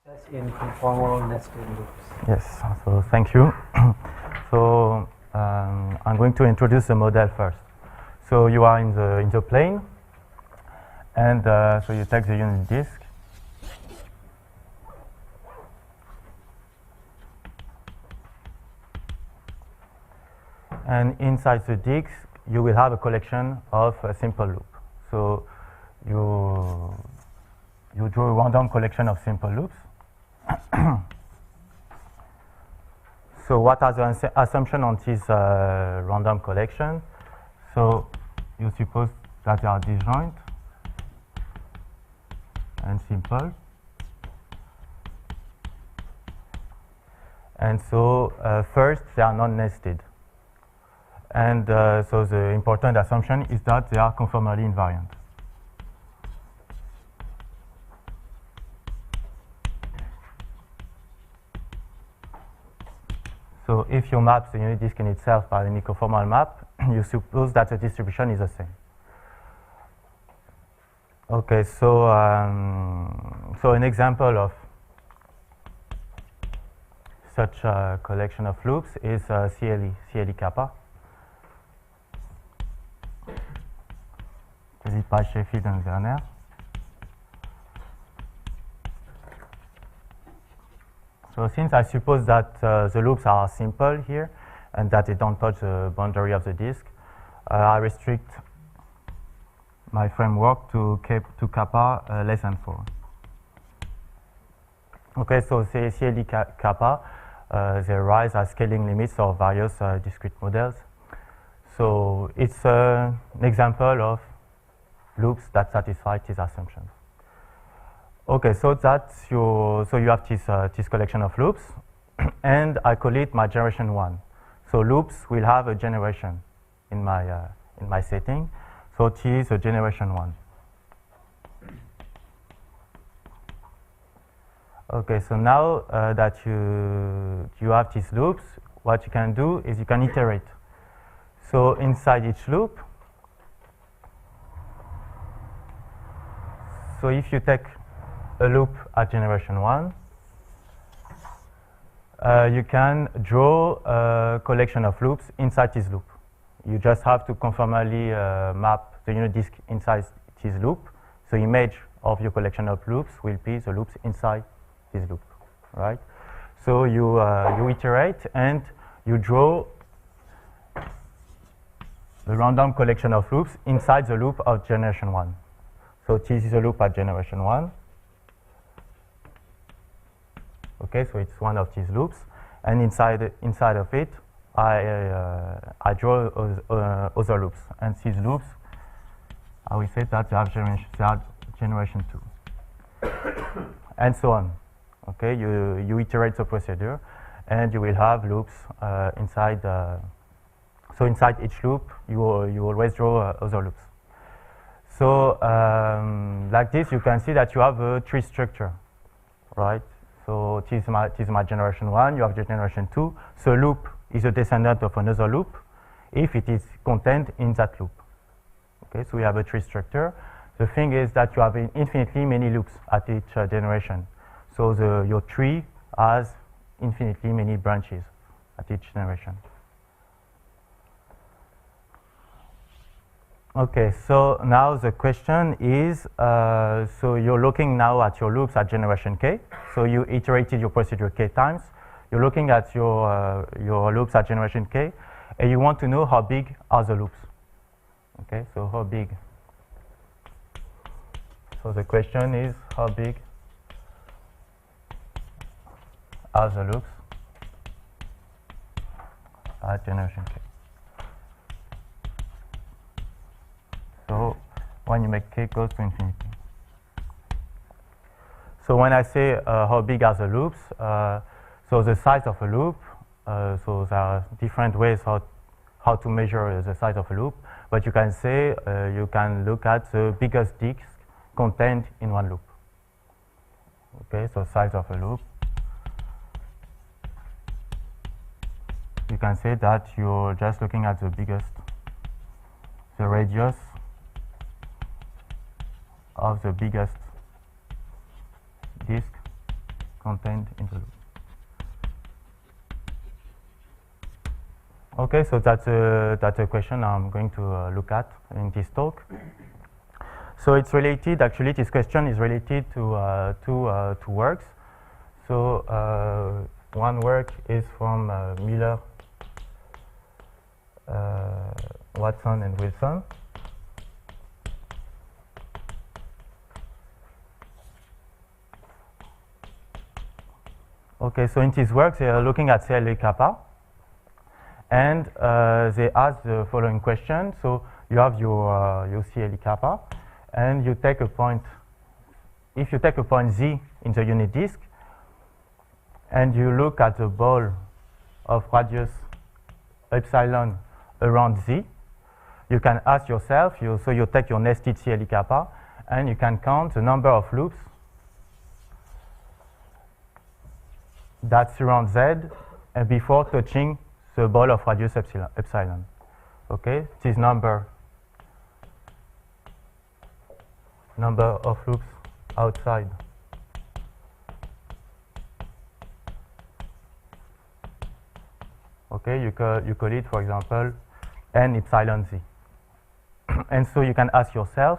That's in conformal nested loops. Yes, so thank you. So I'm going to introduce the model first. So you are in the plane, and so you take the unit disk. And inside the disk, you will have a collection of a simple loop. So you draw a random collection of simple loops. So what are the assumptions on this random collection? So you suppose that they are disjoint and simple. And so first, they are non-nested. And so the important assumption is that they are conformally invariant. So if you map the unit disk in itself by any conformal map, you suppose that the distribution is the same. Okay, so so an example of such a collection of loops is Elie kappa. Dit by Sheffield and Werner. So since I suppose that the loops are simple here and that they don't touch the boundary of the disk, I restrict my framework to kappa less than 4. Okay, so Elie kappa, they arise as scaling limits of various discrete models. So it's an example of loops that satisfy these assumptions. Okay, so that's you have this collection of loops, and I call it my generation 1. So loops will have a generation in my setting. So it is a generation 1. Okay, so now that you have these loops, what you can do is you can iterate. So inside each loop, so if you take a loop at generation 1, you can draw a collection of loops inside this loop. You just have to conformally map the unit disk inside this loop. So image of your collection of loops will be the loops inside this loop, right? So you iterate and you draw the random collection of loops inside the loop of generation 1. So this is a loop at generation 1. Okay, so it's one of these loops, and inside of it, I draw other loops, and these loops, I will say that they are generation 2, and so on. Okay, you iterate the procedure, and you will have loops inside. So inside each loop, you always draw other loops. So like this, you can see that you have a tree structure, right? So it is my generation 1, you have generation 2. So loop is a descendant of another loop if it is contained in that loop. Okay, so we have a tree structure. The thing is that you have infinitely many loops at each generation. So your tree has infinitely many branches at each generation. Okay, so now the question is, so you're looking now at your loops at generation k. So you iterated your procedure k times. You're looking at your loops at generation k, and you want to know how big are the loops. Okay, so how big? So the question is, how big are the loops at generation k? So when you make k goes to infinity. So when I say how big are the loops, so the size of a loop, so there are different ways how to measure the size of a loop, but you can say you can look at the biggest disk contained in one loop. Okay, so size of a loop. You can say that you're just looking at the biggest, the radius of the biggest disk contained in the loop. Okay, so that's a question I'm going to look at in this talk. So it's related, actually this question is related to two works. So one work is from Miller, Watson and Wilson. Okay, so in this work they are looking at CLA kappa. And they ask the following question. So you have your CLE kappa, and you take a point. If you take a point Z in the unit disk, and you look at the ball of radius epsilon around Z, you can ask yourself, so you take your nested CLE kappa, and you can count the number of loops that surround Z before touching the ball of radius epsilon. Okay, this number of loops outside okay, you call it, for example, n epsilon z. And so you can ask yourself,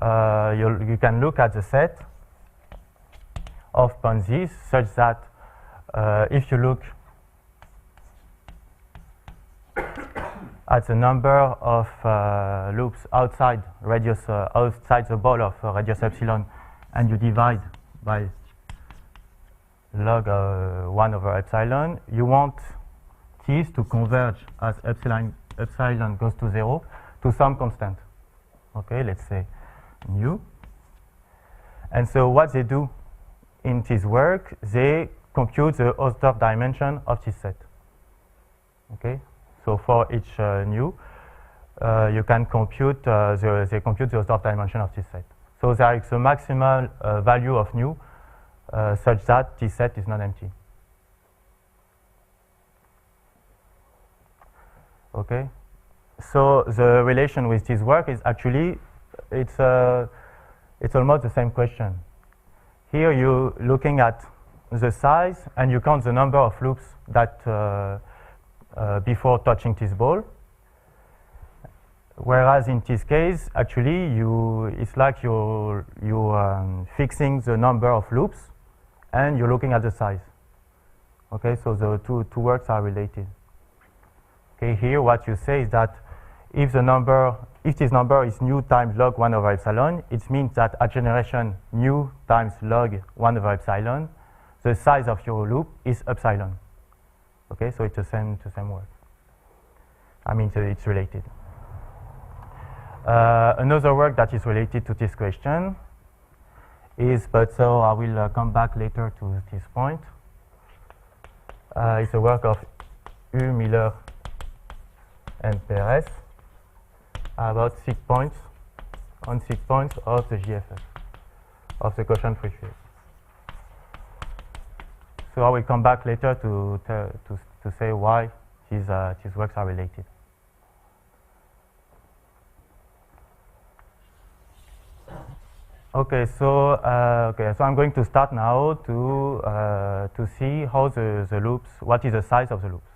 you can look at the set of points z such that if you look at the number of loops outside radius outside the ball of radius epsilon, and you divide by log 1 over epsilon, you want these to converge as epsilon goes to 0 to some constant. Okay, let's say nu. And so what they do in this work, they compute the Hausdorff dimension of this set. Okay. So for each nu, you can compute they compute the Hausdorff dimension of this set. So there is a maximal value of nu such that this set is non-empty. Okay. So the relation with this work is actually it's almost the same question. Here you're looking at the size and you count the number of loops that before touching this ball, whereas in this case, actually, it's like you're fixing the number of loops, and you're looking at the size. Okay, so the two works are related. Okay, here what you say is that if this number is nu times log 1 over epsilon, it means that at generation nu times log 1 over epsilon, the size of your loop is epsilon. Okay, so it's the same word. I mean, so it's related. Another work that is related to this question is, but so I will come back later to this point. It's a work of U, Miller, and Perez about 6 points on 6 points of the GFF, of the quotient free field. So I will come back later to say why these works are related. Okay, so I'm going to start now to see how the loops, what is the size of the loops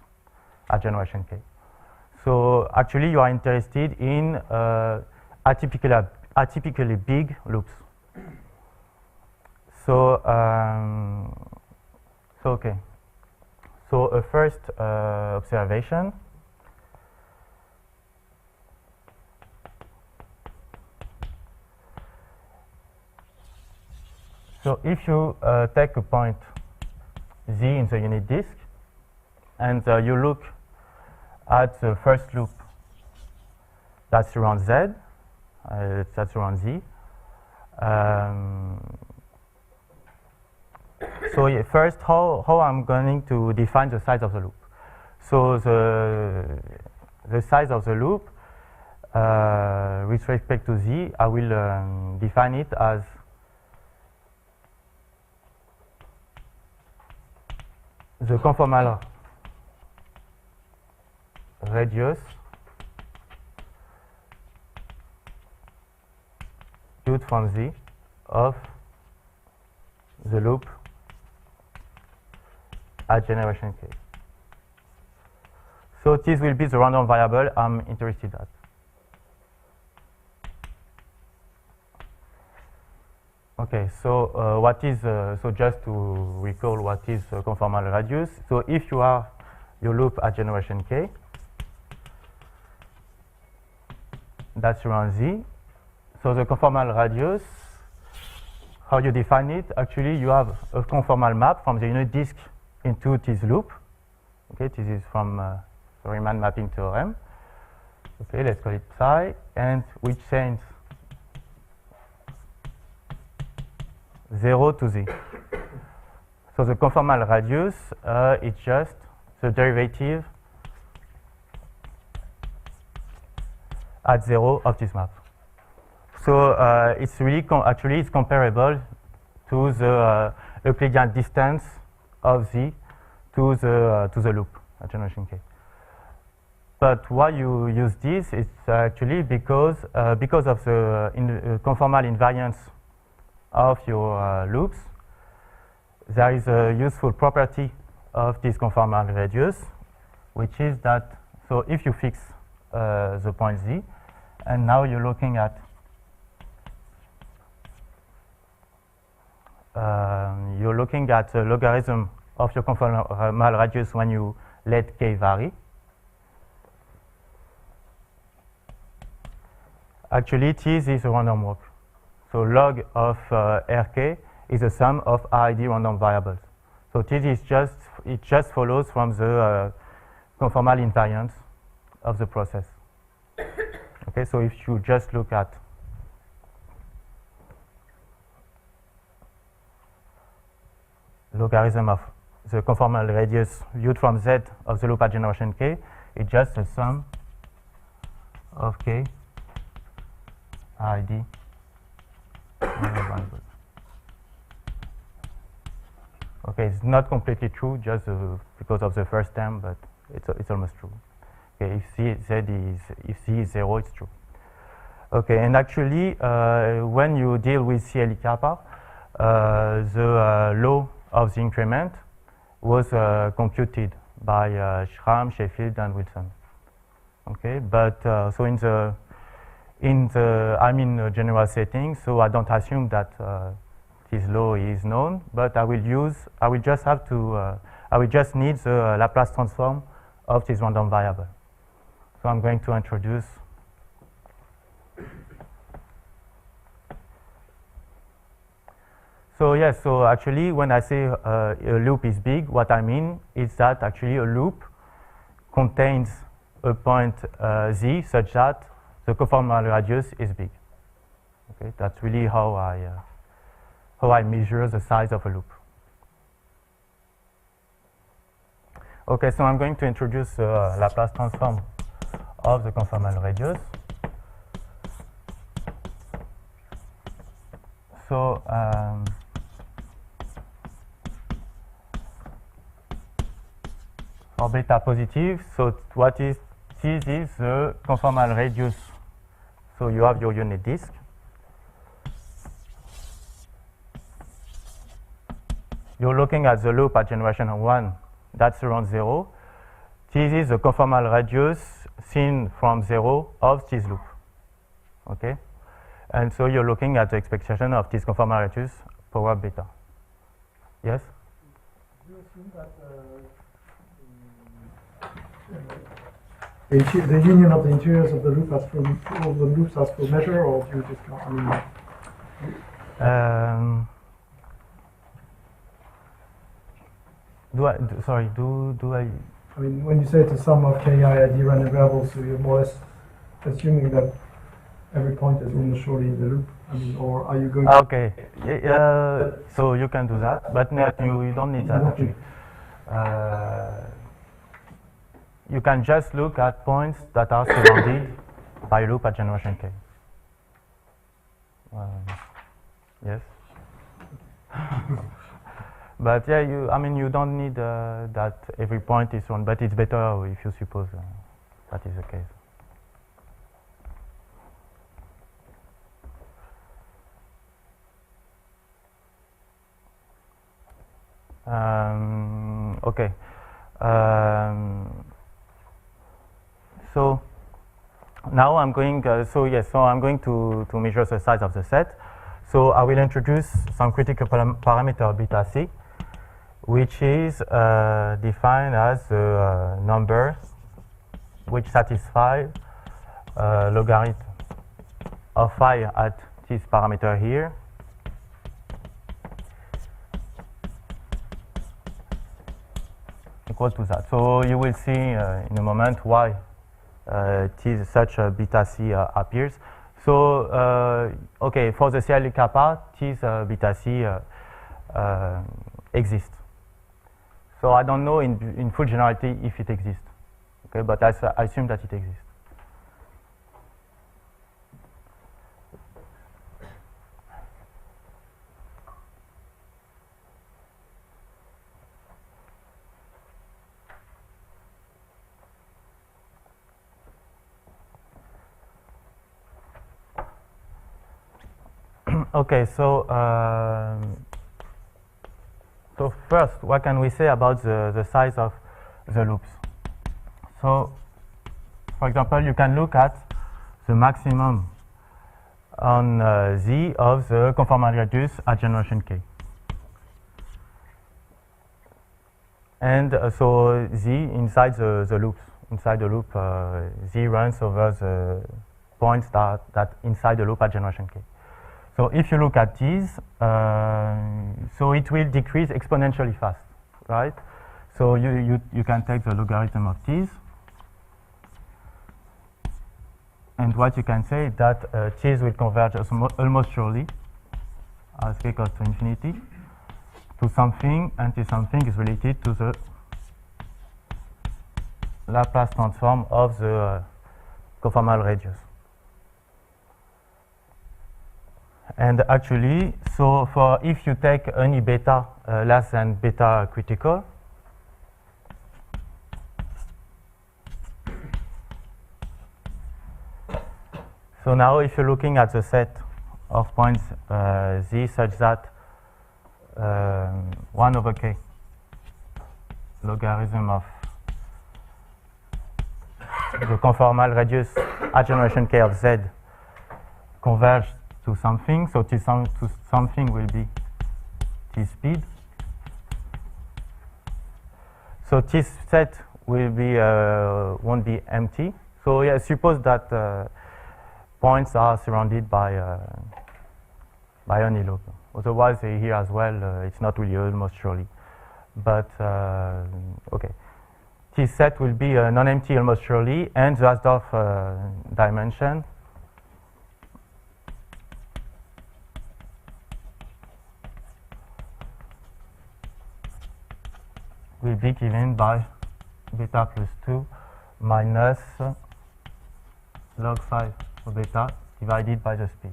at generation k. So actually, you are interested in atypically big loops. So okay. So a first observation. So if you take a point Z in the unit disk, and you look at the first loop that's around Z, that's around Z. So yeah, first, how I'm going to define the size of the loop. So the size of the loop with respect to Z, I will define it as the conformal radius viewed from Z of the loop at generation k. So this will be the random variable I'm interested at. Okay, so what is so just to recall what is conformal radius. So if you are your loop at generation k, that's around z. So the conformal radius, how you define it? Actually, you have a conformal map from the unit disk into this loop. Okay, this is from the Riemann mapping theorem. Okay, let's call it psi, and which sends 0 to z. So the conformal radius is just the derivative at 0 of this map. So it's really actually it's comparable to the Euclidean distance of z to the loop at generation k. But why you use this is actually because of the conformal invariance of your loops. There is a useful property of this conformal radius, which is that so if you fix the point z, and now you're looking at the logarithm of your conformal radius when you let k vary. Actually, this is a random walk. So log of rk is the sum of RID random variables. So this is it just follows from the conformal invariance of the process. Okay, so if you just look at logarithm of the conformal radius viewed from z of the loop at generation k, it's just a sum of k RID variables. Okay, it's not completely true just because of the first term, but it's almost true. Okay, if z is 0, it's true. Okay, and actually, when you deal with Elie kappa, the law of the increment was computed by Schramm, Sheffield, and Wilson. Okay, but so in the general setting, so I don't assume that this law is known, but I will just need the Laplace transform of this random variable. So I'm going to introduce so yes, so actually when I say a loop is big, what I mean is that actually a loop contains a point z such that the conformal radius is big. Okay, that's really how I measure the size of a loop. Okay, so I'm going to introduce Laplace transform of the conformal radius. So for beta positive, so this is the conformal radius. So you have your unit disk. You're looking at the loop at generation 1, that's around 0. This is the conformal radius seen from 0 of this loop. Okay? And so you're looking at the expectation of this conformal radius power beta. Yes? Do you assume that the union of the interiors of the loop has full, all the loops has full measure, or do you just count? Do I? I mean, when you say it's a sum of ki at d random variables, so you're more or less assuming that every point is almost surely in the loop. I mean, or are you going? Okay. So you can do that, but no, you don't need that actually. You can just look at points that are surrounded by a loop at generation k. Yes. But yeah, you don't need that every point is one, but it's better if you suppose that is the case. Okay. So now I'm going. So I'm going to measure the size of the set. So I will introduce some critical parameter beta c, which is defined as a number which satisfies logarithm of phi at this parameter here equal to that. So you will see in a moment why such a beta c appears. So okay, for the CLE kappa, this beta c exists. So I don't know in full generality if it exists. Okay, but I assume that it exists. Okay, so first, what can we say about the size of the loops? So, for example, you can look at the maximum on Z of the conformal radius at generation k. And so Z inside the loops. Inside the loop, Z runs over the points that inside the loop at generation k. So if you look at these, so it will decrease exponentially fast, right? So you can take the logarithm of these. And what you can say is that these will converge almost surely as k goes to infinity to something, and this something is related to the Laplace transform of the conformal radius. And actually, so for if you take any beta less than beta critical, so now if you're looking at the set of points Z such that 1 over k logarithm of the conformal radius at generation k of Z converge to something, so to something will be T speed. So this set will be won't be empty. So yeah, suppose that points are surrounded by any loop. Otherwise, here as well, it's not really almost surely. But okay, this set will be non-empty almost surely, and the Hausdorff dimension will be given by beta plus 2 minus log 5 of beta divided by the speed.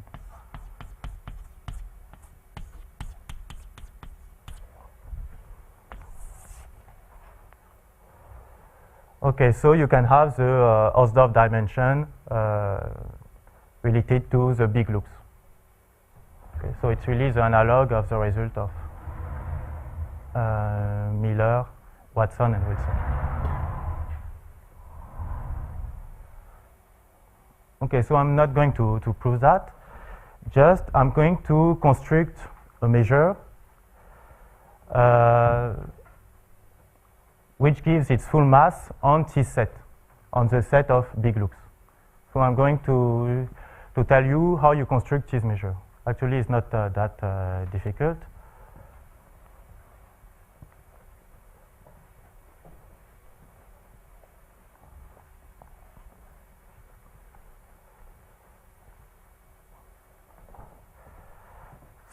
Okay, so you can have the Hausdorff dimension related to the big loops. Okay, so it's really the analog of the result of Miller, Watson, and Wilson. Okay, so I'm not going to prove that. Just I'm going to construct a measure which gives its full mass on this set, on the set of big loops. So I'm going to tell you how you construct this measure. Actually, it's not that difficult.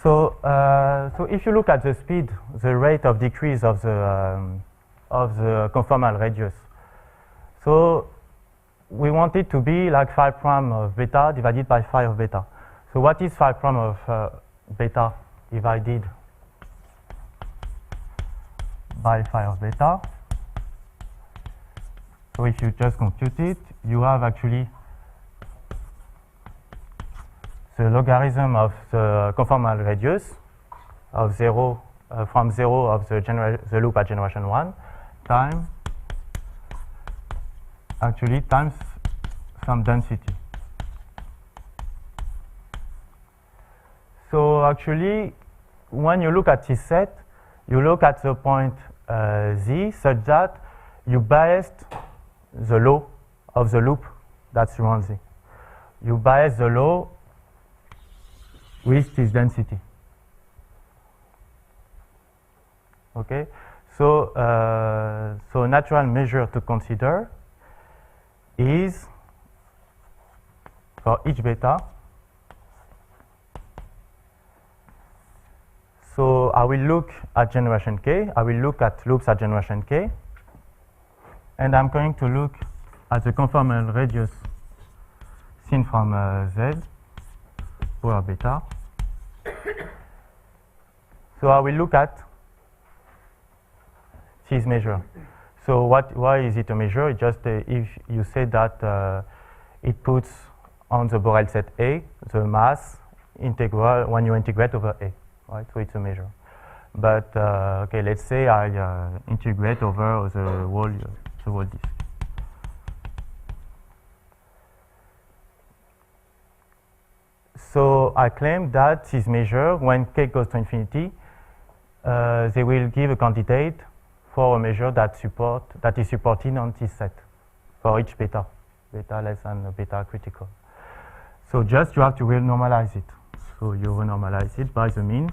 So if you look at the speed, the rate of decrease of the conformal radius, so we want it to be like phi prime of beta divided by phi of beta. So what is phi prime of beta divided by phi of beta? So if you just compute it, you have actually the logarithm of the conformal radius of 0 from 0 of the loop at generation 1 time actually times some density. So actually, when you look at this set, you look at the point z such that you biased the law of the loop that surrounds z. You bias the law with this density. Okay, so so a natural measure to consider is for each beta. So I will look at generation k. I will look at loops at generation k, and I'm going to look at the conformal radius seen from z power beta. So I will look at this measure. So why is it a measure? It just if you say that it puts on the Borel set A the mass integral when you integrate over A, right? So it's a measure. But okay, let's say I integrate over the whole disk. So I claim that this measure, when k goes to infinity, they will give a candidate for a measure that is supported on this set for each beta less than beta critical. So just you have to renormalize it. So you renormalize it by the mean.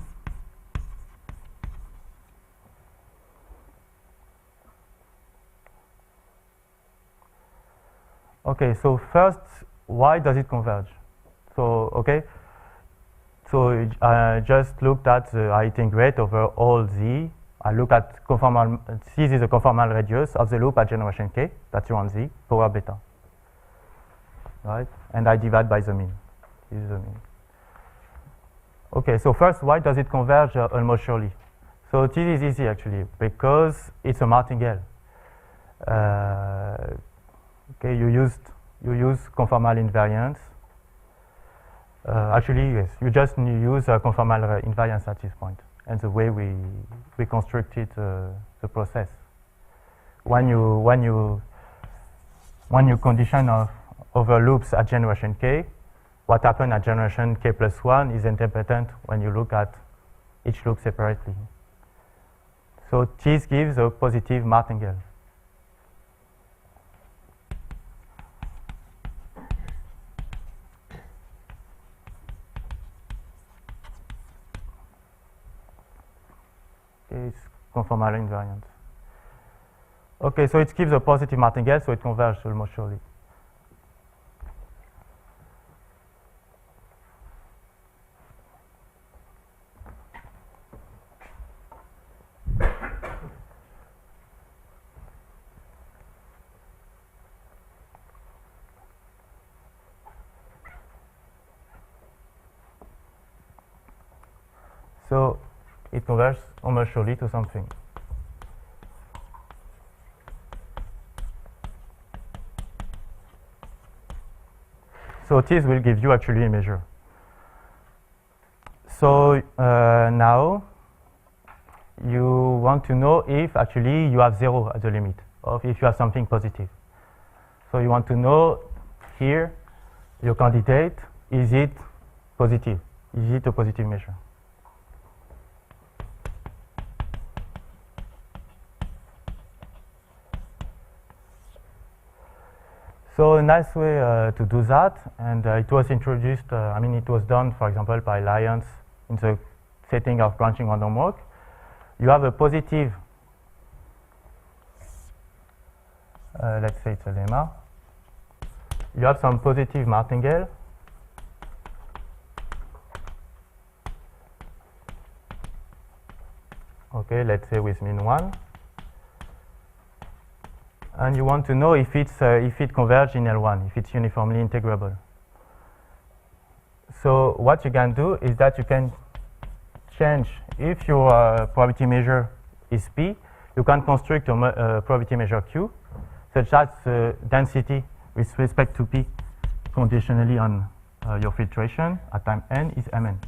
Okay, so first, why does it converge? So, okay, so I just looked at I integrate over all z. I look at conformal, this is the conformal radius of the loop at generation k, that's around z, power beta, right? And I divide by the mean. This is the mean. Okay, so first, why does it converge almost surely? So this is easy actually, because it's a martingale. Okay, you use conformal invariance. Actually, yes, you just use conformal invariance at this point, and the way we constructed the process. When you condition over loops at generation k, what happened at generation k plus 1 is independent when you look at each loop separately. So this gives a positive martingale. It's conformal invariant. Okay, so it gives a positive martingale, so it converges almost surely. So it converges almost surely to something. So this will give you actually a measure. So now you want to know if actually you have 0 at the limit, or if you have something positive. So you want to know here your candidate, is it positive? Is it a positive measure? So a nice way to do that, and it was introduced, it was done, for example, by Lyons in the setting of branching random walk. You have a positive, let's say it's a lemma. You have some positive martingale. Okay, let's say with mean 1. And you want to know if it converges in L1, if it's uniformly integrable. So what you can do is that you can change, if your probability measure is P, you can construct a probability measure Q, such that the density with respect to P conditionally on your filtration at time n is Mn.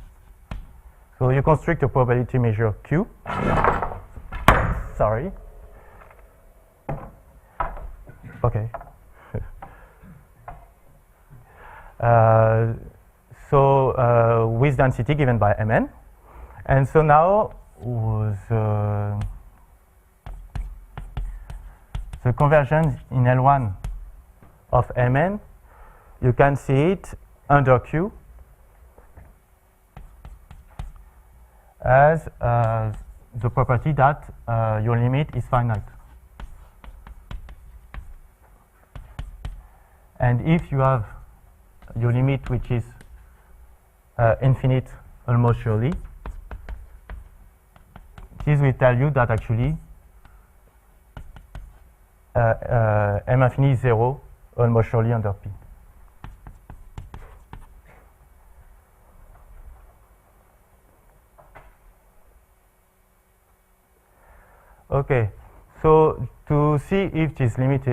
So you construct a probability measure Q, sorry, Okay. With density given by Mn. And so now the convergence in L1 of Mn, you can see it under Q as the property that your limit is finite. And if you have your limit which is infinite almost surely, this will tell you that actually M infinity is 0 almost surely under P. Okay, so to see if this limit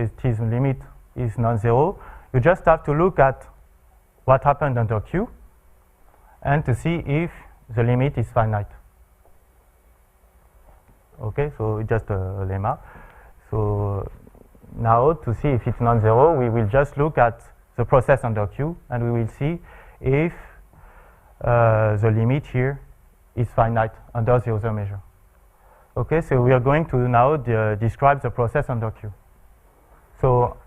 is non-zero, you just have to look at what happened under Q and to see if the limit is finite. Okay, so just a lemma. So now to see if it's non-zero, we will just look at the process under Q and we will see if the limit here is finite under the other measure. Okay, so we are going to now describe the process under Q. So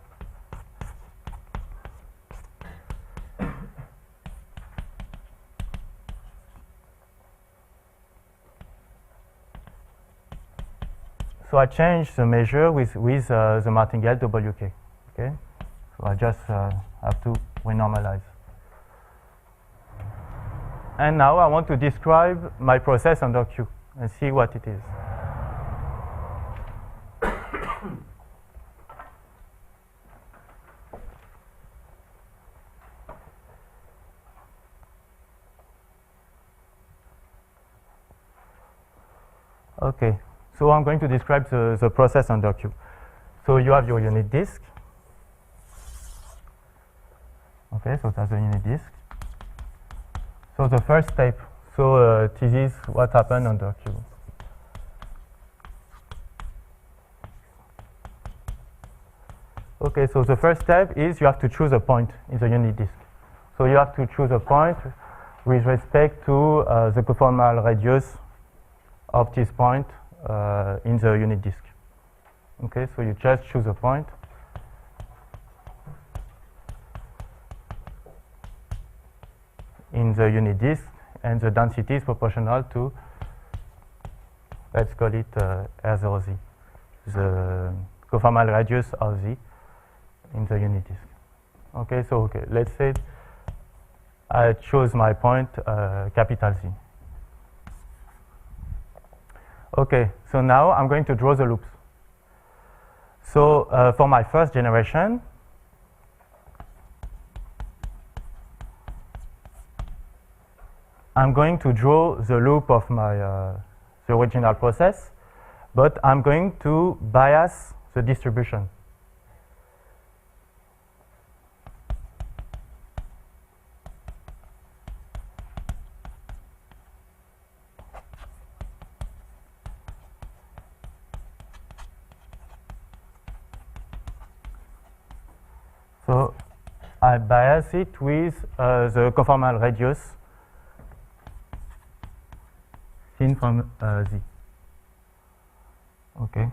I change the measure with the martingale WK. Okay, so I just have to renormalize. And now I want to describe my process under Q and see what it is. Okay, so I'm going to describe the process under Q. So you have your unit disk. Okay, so that's the unit disk. So the first step, so this is what happened under Q. Okay, so the first step is you have to choose a point in the unit disk. So you have to choose a point with respect to the conformal radius of this point in the unit disk. Okay, so you just choose a point. In the unit disk, and the density is proportional to, let's call it R0Z, the conformal radius of Z in the unit disk. Okay, so let's say I chose my point capital Z. Okay, so now I'm going to draw the loops. So for my first generation, I'm going to draw the loop of my the original process, but I'm going to bias the distribution. So I bias it with the conformal radius seen from Z. Okay.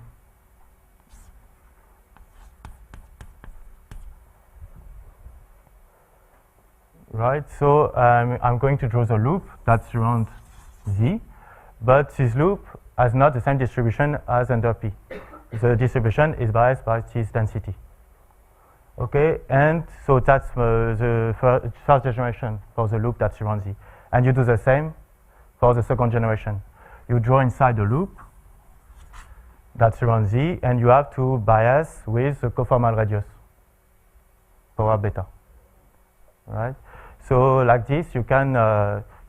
Right, so I'm going to draw the loop that surrounds Z, but this loop has not the same distribution as under P. The distribution is biased by this density. Okay, and so that's the first generation for the loop that surrounds Z. And you do the same for the second generation. You draw inside the loop that surrounds Z, and you have to bias with the conformal radius for beta. Right? So like this, you can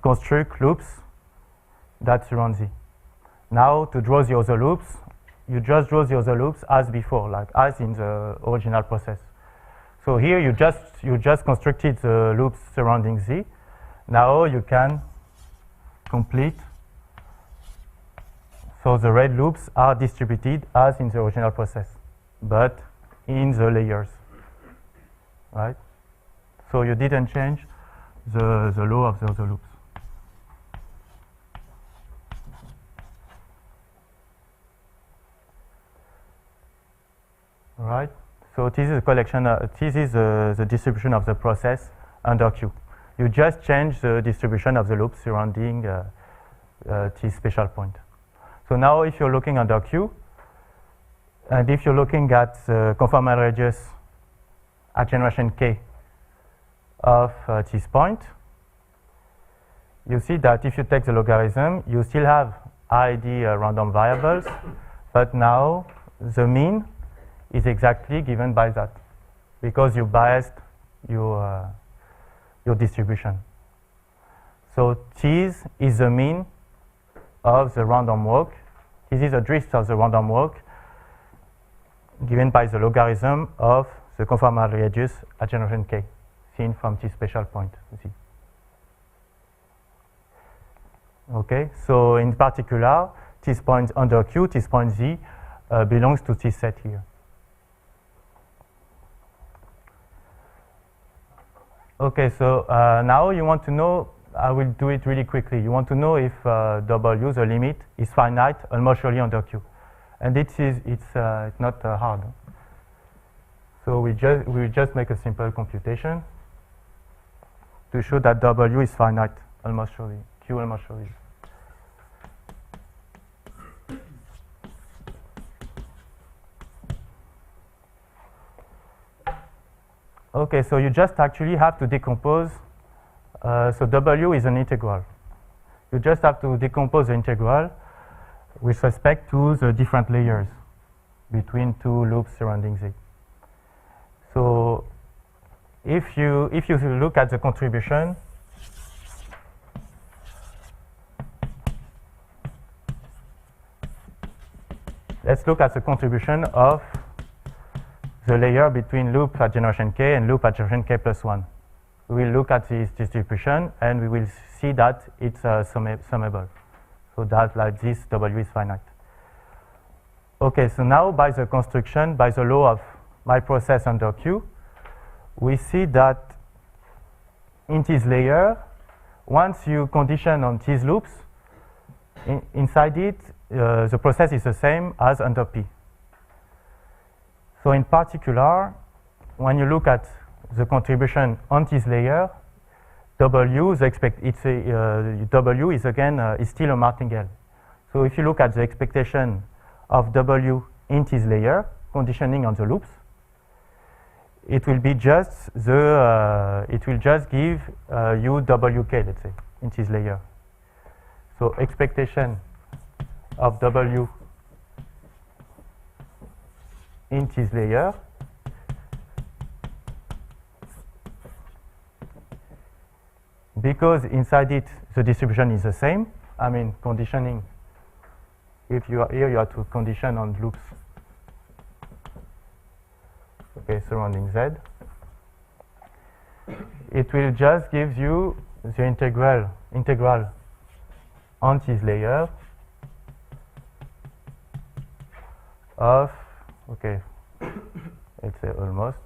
construct loops that surround Z. Now to draw the other loops, you just draw the other loops as before, like as in the original process. So here you just constructed the loops surrounding Z. Now you can complete. So the red loops are distributed as in the original process, but in the layers, right? So you didn't change the law of the other loops. All right. So this is a collection. This is the distribution of the process under Q. You just change the distribution of the loops surrounding this special point. So now, if you're looking under Q, and if you're looking at the conformal radius at generation k of this point, you see that if you take the logarithm, you still have ID random variables, but now the mean is exactly given by that, because you biased your distribution. So this is the mean of the random walk. This is the drift of the random walk given by the logarithm of the conformal radius at generation k, seen from this special point, Z. Okay, so in particular, this point under Q, this point Z, belongs to this set here. Okay, so now you want to know, I will do it really quickly. You want to know if W, the limit, is finite almost surely under Q. And it's not hard. So we just make a simple computation to show that W is finite almost surely, Q almost surely. Okay, so you just actually have to decompose. So W is an integral. You just have to decompose the integral with respect to the different layers between two loops surrounding Z. So if you look at the contribution, let's look at the contribution of the layer between loop at generation k and loop at generation k plus 1. We will look at this distribution and we will see that it's summable. So that like this W is finite. Okay, so now by the construction, by the law of my process under Q, we see that in this layer, once you condition on these loops, inside it, the process is the same as under P. So in particular, when you look at the contribution on this layer, W, W is again is still a martingale. So if you look at the expectation of W in this layer, conditioning on the loops, it will be just it will just give you WK, let's say, in this layer. So expectation of W in this layer because inside it the distribution is the same. I mean conditioning. If you are here, you have to condition on loops. Okay, surrounding Z. It will just give you the integral on this layer of, okay, let's say almost.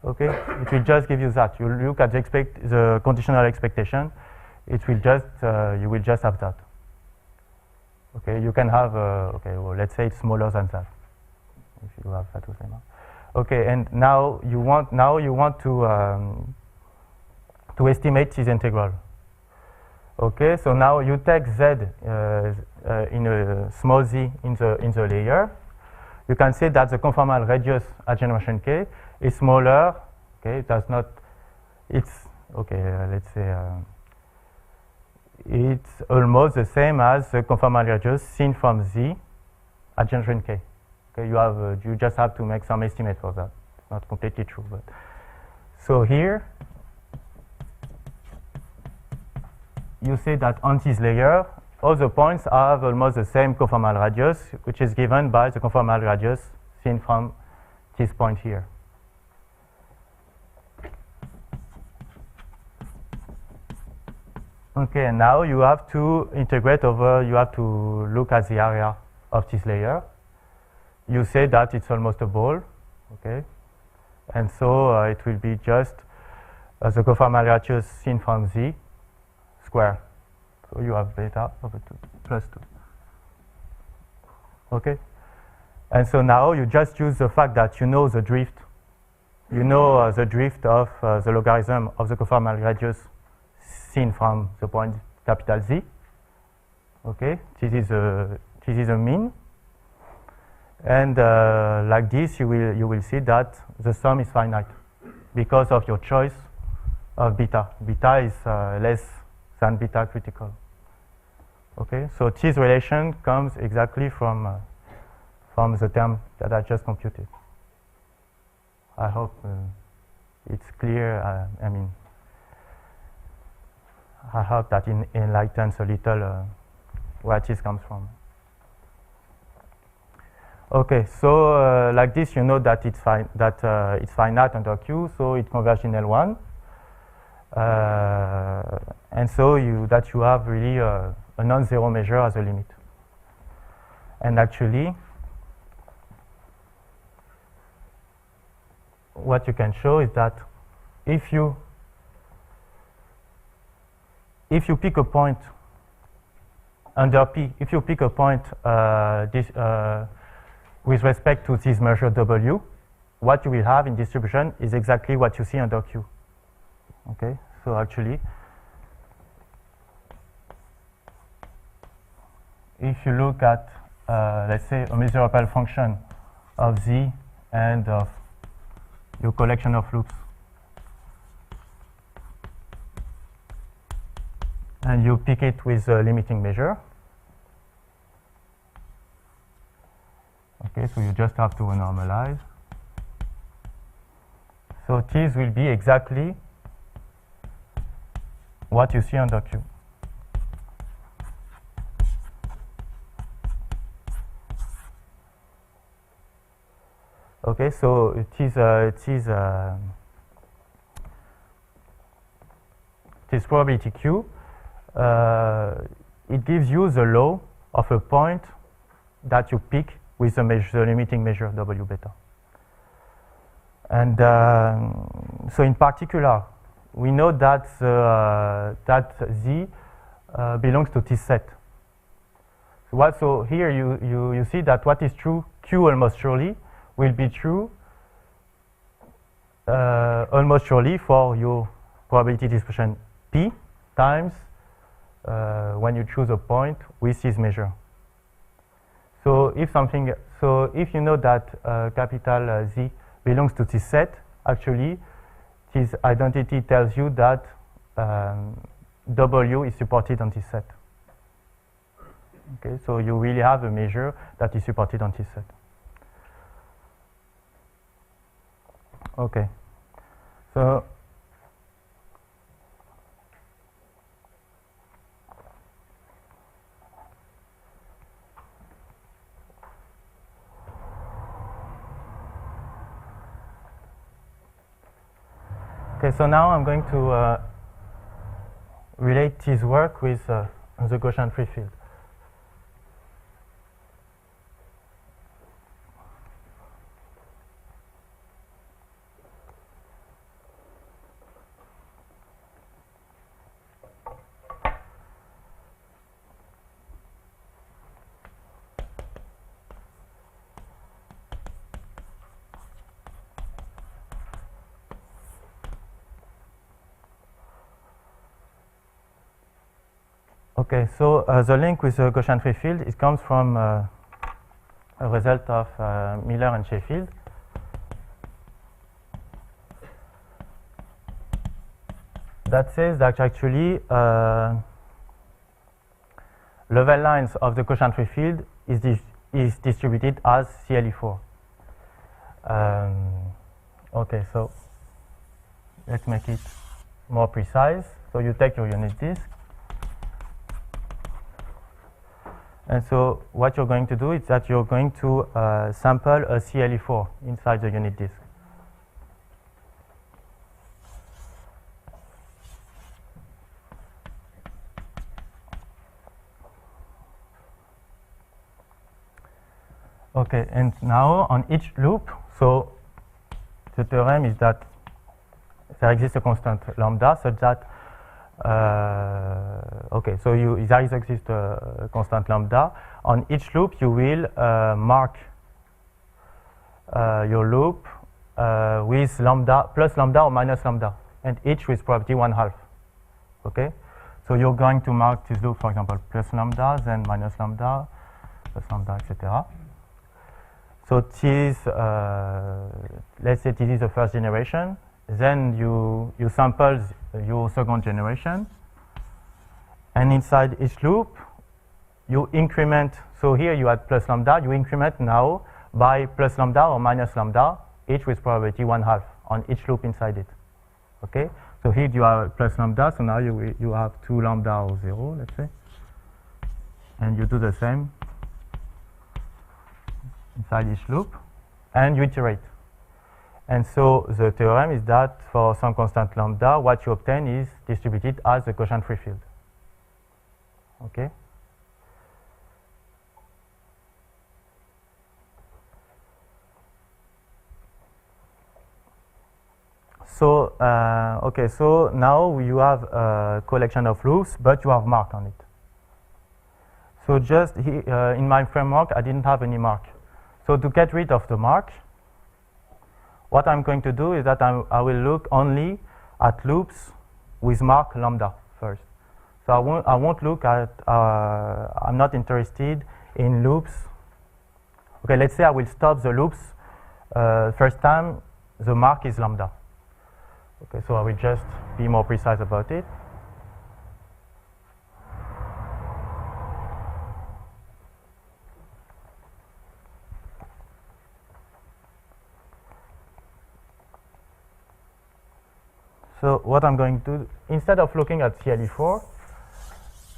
Okay, it will just give you that. You look at the conditional expectation. It will just you will just have that. Okay, you can have okay. Well, let's say it's smaller than that. If you have that with them. Okay, and now you want to estimate this integral. Okay, so now you take Z in a small z in the layer. You can say that the conformal radius at generation k is smaller. Okay, it does not. It's okay. Let's say it's almost the same as the conformal radius seen from Z at generation k. Okay, you just have to make some estimate for that. It's not completely true, but so here you see that on this layer, all the points have almost the same conformal radius, which is given by the conformal radius seen from this point here. Okay, and now you have to integrate over, you have to look at the area of this layer. You say that it's almost a ball, okay? And so it will be just the conformal radius seen from Z square. So you have beta over 2 plus 2. Okay? And so now you just use the fact that you know the drift. You know the drift of the logarithm of the conformal radius seen from the point capital Z. Okay? This is a mean. And like this, you will see that the sum is finite because of your choice of beta. Beta is less than beta critical. Okay, so this relation comes exactly from the term that I just computed. I hope it's clear. I mean, I hope that enlightens a little where this comes from. Okay, so like this, you know that it's finite under Q, so it converges in L1, and so you have really a non-zero measure as a limit. And actually, what you can show is that if you pick a point under P, if you pick a point with respect to this measure W, what you will have in distribution is exactly what you see under Q. Okay, so actually, if you look at, let's say, a measurable function of Z and of your collection of loops, and you pick it with a limiting measure, okay, so you just have to normalize. So this will be exactly what you see under Q. Okay, so this probability Q, it gives you the law of a point that you pick with the limiting measure W beta. And so in particular, we know that that Z belongs to this set. So here you see that what is true, Q almost surely, will be true almost surely for your probability distribution P times when you choose a point with this measure. So if you know that capital Z belongs to this set, actually this identity tells you that W is supported on this set. Okay, so you really have a measure that is supported on this set. Okay, so now I'm going to relate this work with the Gaussian free field. Okay, so the link with the Gaussian free field, it comes from a result of Miller and Sheffield. That says that actually level lines of the Gaussian free field is distributed as CLE4. Okay, so let's make it more precise. So you take your unit disk. And so what you're going to do is that you're going to sample a CLE4 inside the unit disk. Okay, and now on each loop, so the theorem is that there exists a constant lambda such that, okay, so there exists a constant lambda. On each loop, you will mark your loop with lambda, plus lambda or minus lambda, and each with probability 1/2. Okay, so you're going to mark this loop, for example, plus lambda, then minus lambda, plus lambda, etc. So this, let's say this is the first generation. Then you sample your second generation, and inside each loop, you increment. So here you had plus lambda. You increment now by plus lambda or minus lambda, each with probability 1/2 on each loop inside it. Okay. So here you have plus lambda. So now you have 2 lambda or 0, let's say, and you do the same inside each loop, and you iterate. And so the theorem is that for some constant lambda, what you obtain is distributed as a Gaussian free field. Okay. So okay, so now you have a collection of loops, but you have mark on it. So just here, in my framework, I didn't have any mark. So to get rid of the mark, what I'm going to do is that I will look only at loops with mark lambda first. So I won't look at, I'm not interested in loops. Okay, let's say I will stop the loops first time the mark is lambda. Okay, so I will just be more precise about it. So what I'm going to do, instead of looking at CLE4,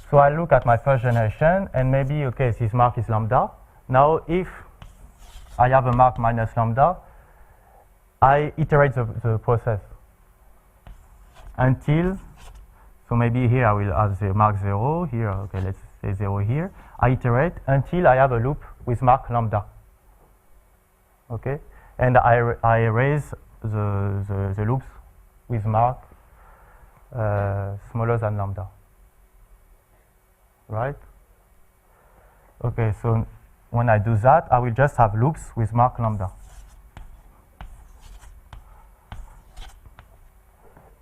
so I look at my first generation, and maybe, okay, this mark is lambda. Now, if I have a mark minus lambda, I iterate the process until, so maybe here I will have the mark 0, here, okay, let's say 0 here. I iterate until I have a loop with mark lambda. Okay, and I erase the loops with mark smaller than lambda. Right? Okay, so when I do that, I will just have loops with mark lambda.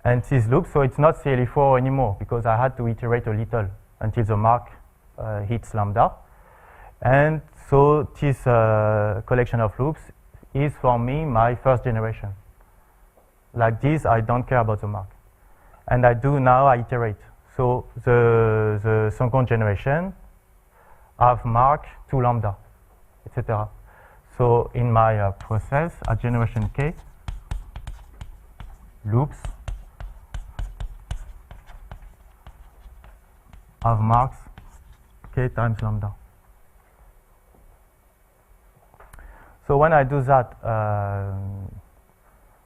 And these loops, so it's not CLE4 anymore, because I had to iterate a little until the mark hits lambda. And so this collection of loops is for me my first generation. Like this, I don't care about the mark. And I iterate. So the second generation have mark 2 lambda, etc. So in my process at generation k, loops have marks k times lambda. So when I do that,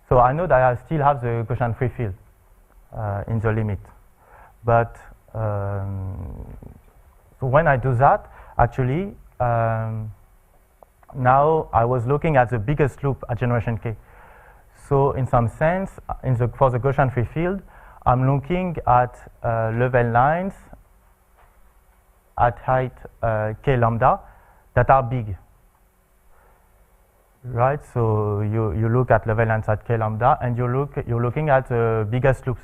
so I know that I still have the Gaussian free field in the limit. But so when I do that, actually, now I was looking at the biggest loop at generation k. So in some sense, for the Gaussian free field, I'm looking at level lines at height k lambda that are big. Right, so you look at level lines at k lambda, and you're looking at the biggest loops.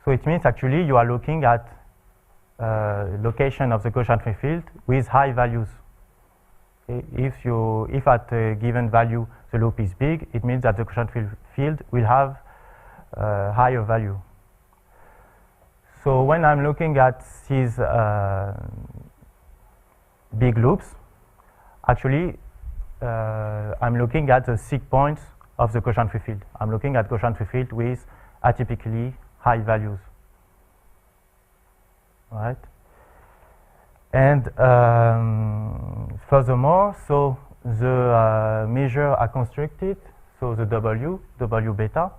So it means actually you are looking at location of the Gaussian free field with high values. If at a given value the loop is big, it means that the Gaussian free field will have higher value. So when I'm looking at these big loops, actually I'm looking at the seek points of the Gaussian free field. I'm looking at Gaussian free field with atypically high values. Right? And furthermore, so the measures are constructed, so the W beta.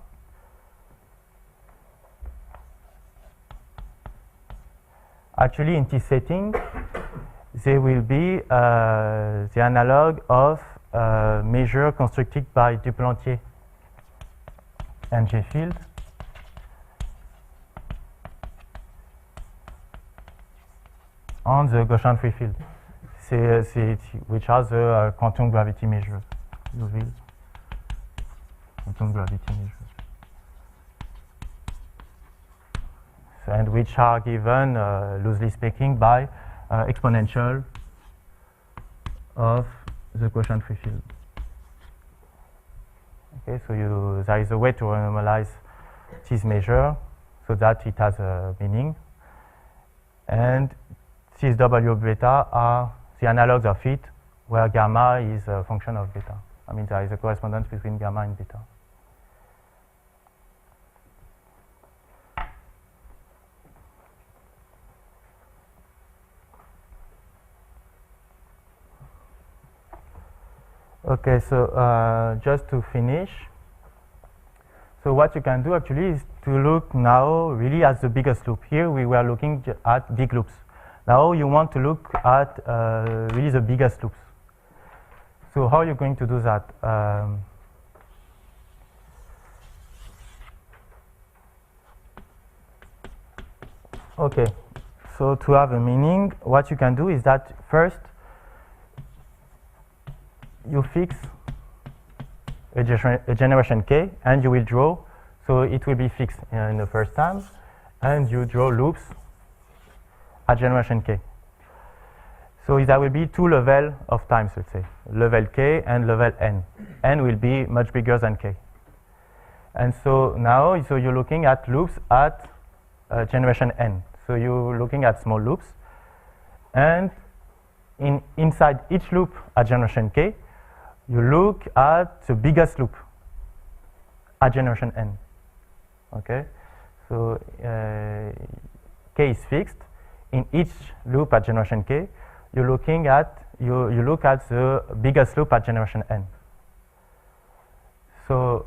Actually, in this setting, they will be the analog of measure constructed by Duplantier and J-field on the Gaussian free field, which has the quantum gravity measures, quantum gravity measures, and which are given, loosely speaking, by exponential of the quotient free field. Okay, so there is a way to normalize this measure so that it has a meaning, and these W beta are the analogs of it, where gamma is a function of beta. I mean, there is a correspondence between gamma and beta. Okay, so just to finish, so what you can do actually is to look now really at the biggest loop. Here we were looking at big loops. Now you want to look at really the biggest loops. So how are you going to do that? Okay, so to have a meaning, what you can do is that first you fix a generation k and you will draw, so it will be fixed in the first time, and you draw loops at generation k. So there will be two levels of times, let's say, level k and level n. N will be much bigger than k. And so now, so you're looking at loops at generation n. So you're looking at small loops, and inside each loop at generation k, you look at the biggest loop at generation n. Okay, so k is fixed. In each loop at generation k, you're looking at you look at the biggest loop at generation n. So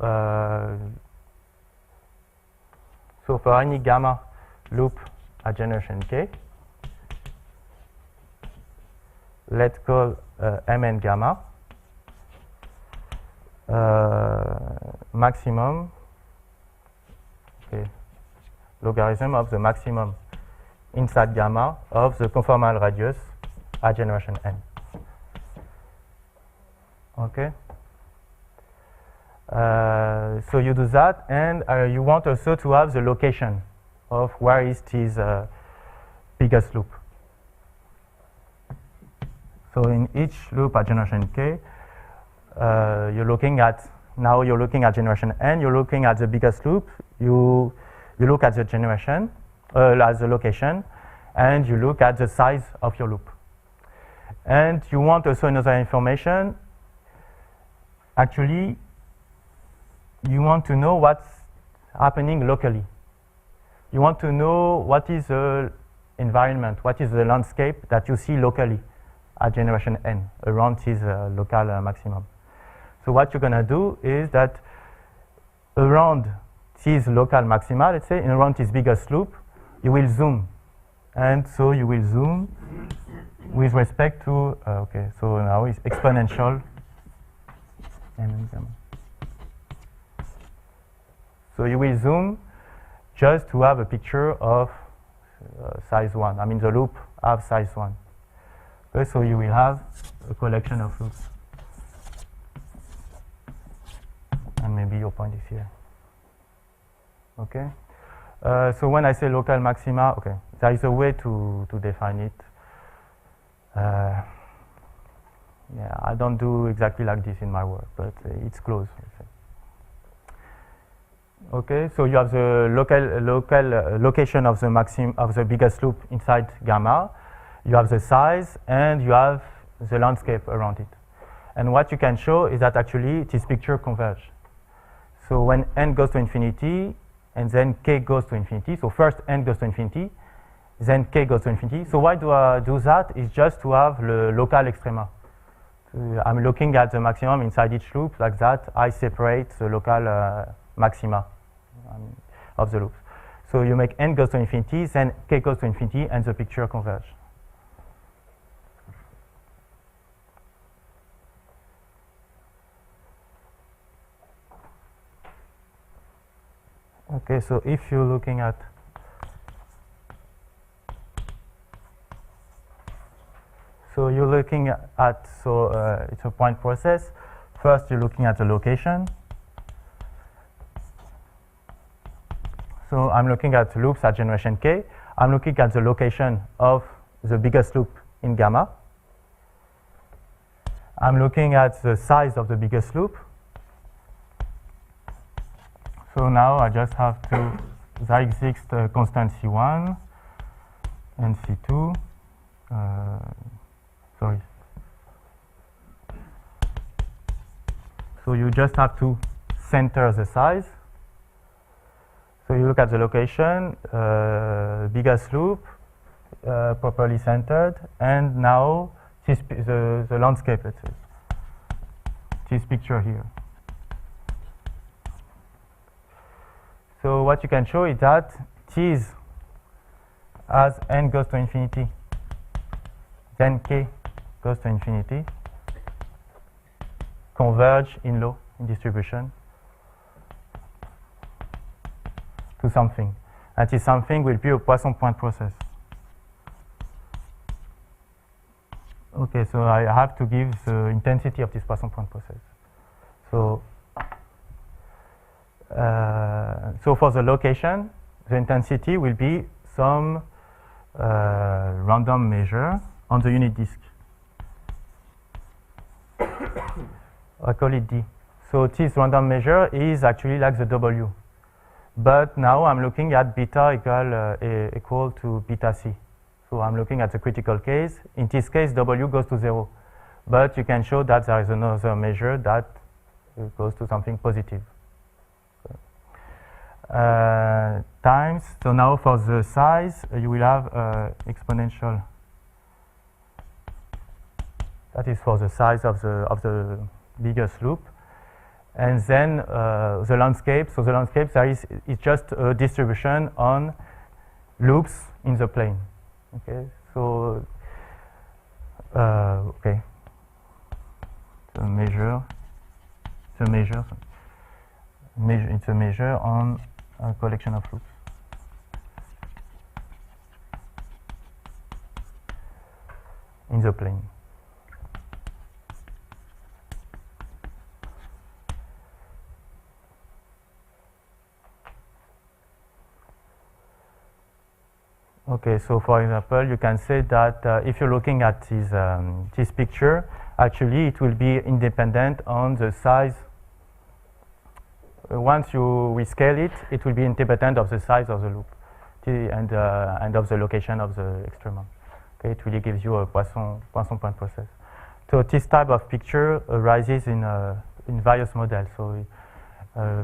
so for any gamma loop at generation k, let's call mn gamma maximum, okay, logarithm of the maximum inside gamma of the conformal radius at generation n. Okay. So you do that, and you want also to have the location of where is this biggest loop. So in each loop at generation k, you're looking at generation n. You're looking at the biggest loop. You look at the generation, as the location, and you look at the size of your loop. And you want also another information. Actually, you want to know what's happening locally. You want to know what is the environment, what is the landscape that you see locally at generation n around this local maximum. So what you're going to do is that around this local maxima, let's say, and around this biggest loop, you will zoom. And so you will zoom with respect to, okay, so now it's exponential. So you will zoom just to have a picture of size 1. I mean, the loop have size 1. Okay, so you will have a collection of loops. And maybe your point is here. Okay. So when I say local maxima, okay, there is a way to define it. Yeah, I don't do exactly like this in my work, but it's close. Okay, so you have the local location of the biggest loop inside gamma. You have the size, and you have the landscape around it. And what you can show is that actually this picture converges. So when n goes to infinity, and then k goes to infinity, so first n goes to infinity, then k goes to infinity. So why do I do that? It's just to have the local extrema. So I'm looking at the maximum inside each loop like that. I separate the local maxima of the loops. So you make n goes to infinity, then k goes to infinity, and the picture converges. Okay, so if you're looking at it's a point process. First, you're looking at the location. So I'm looking at loops at generation k. I'm looking at the location of the biggest loop in gamma. I'm looking at the size of the biggest loop. So now I just have to, there exists a constant C1 and C2. Sorry. So you just have to center the size. So you look at the location, biggest loop, properly centered, and now the landscape, let's say. This picture here. So what you can show is that these, as n goes to infinity, then k goes to infinity, converge in law, in distribution, to something. And this something will be a Poisson point process. Okay, so I have to give the intensity of this Poisson point process. So, so for the location, the intensity will be some random measure on the unit disk. I call it D. So this random measure is actually like the W. But now I'm looking at beta equal to beta C. So I'm looking at the critical case. In this case, W goes to 0. But you can show that there is another measure that goes to something positive. Times, so now for the size, you will have exponential. That is for the size of the biggest loop. And then the landscape, so the landscape there is just a distribution on loops in the plane. Okay, so okay, it's a measure on a collection of loops in the plane. Okay, so for example, you can say that if you're looking at this picture, actually it will be independent on the size. Once you rescale it, it will be independent of the size of the loop and of the location of the extremal. Okay, it really gives you a Poisson point process. So this type of picture arises in various models. So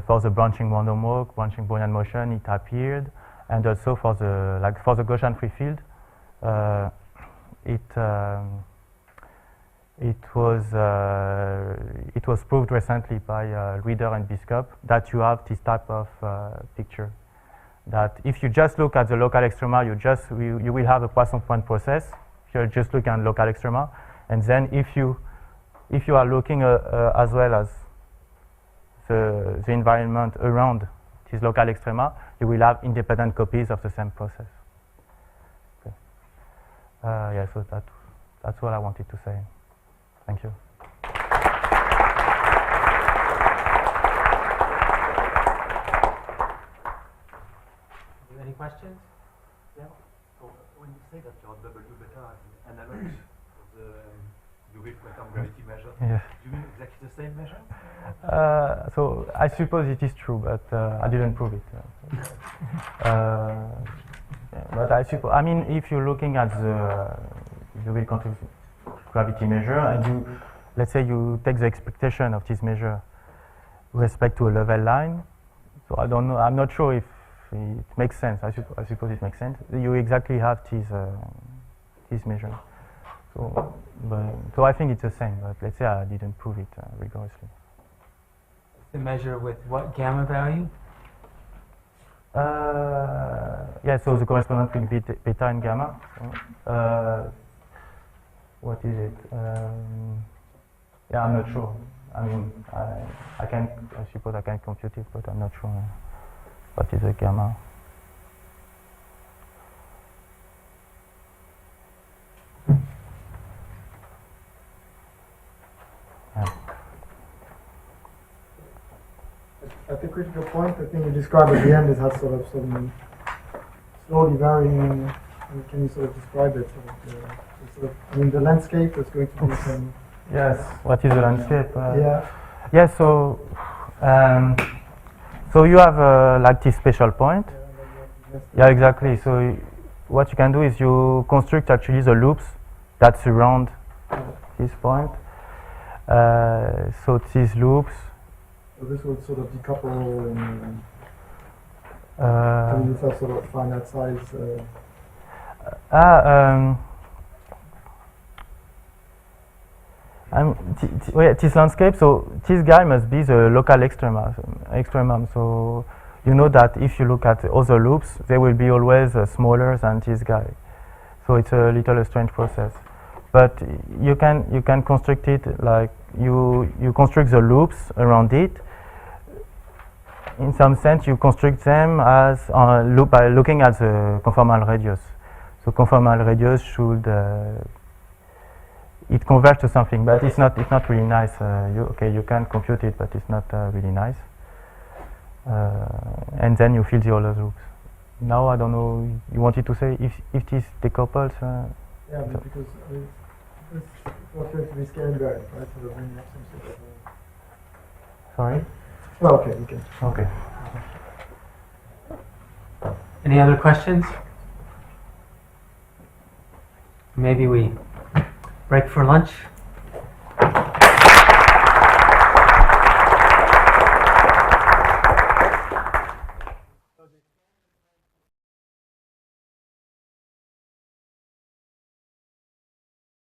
for the branching random walk, branching Brownian motion, it appeared. And also for the Gaussian free field, it was proved recently by Reader and Biscop that you have this type of picture. That if you just look at the local extrema, you will have a Poisson point process. If you're just looking at local extrema, and then if you are looking as well as the environment around this local extrema, you will have independent copies of the same process. Okay. Yeah, so that's what I wanted to say. Thank you. Any questions? Yeah. So when you say that your W beta is an analog of the Liouville quantum gravity measure, Yeah. do you mean exactly the same measure? So I suppose it is true, but I didn't prove it. But I suppose, I mean, if you're looking at the Liouville quantum gravity measure, and let's say you take the expectation of this measure with respect to a level line, so I don't know, I'm not sure if it makes sense. I suppose it makes sense. You exactly have this measure. So I think it's the same, but let's say I didn't prove it rigorously. The measure with what gamma value? Yeah, so the correspondence will be beta and gamma. What is it? Yeah, I'm not sure. I mean, I suppose I can compute it, but I'm not sure. what is a gamma? At the critical point, the thing you described at the end is has sort of some slowly varying. Can you sort of describe it? I mean, the landscape is going to be some. Yes. What is the landscape? Yeah. Yeah. So you have like this special point. Yeah, exactly. So what you can do is you construct actually the loops that surround this point. So these loops. So this would sort of decouple and this has sort of finite size. This landscape, so this guy must be the local extremum. So you know that if you look at other loops, they will be always smaller than this guy. So it's a little strange process. But you can construct it like you construct the loops around it. In some sense, you construct them as by looking at the conformal radius. So conformal radius should it converges to something, but it's not really nice. You can compute it, but it's not really nice. And then you fill the other loops. Now I don't know. You wanted to say if this decouples? Yeah, but because it's not going to be scale invariant, right? So when you have some sort of. Sorry. Well, okay, you can. Okay. Any other questions? Maybe we break for lunch?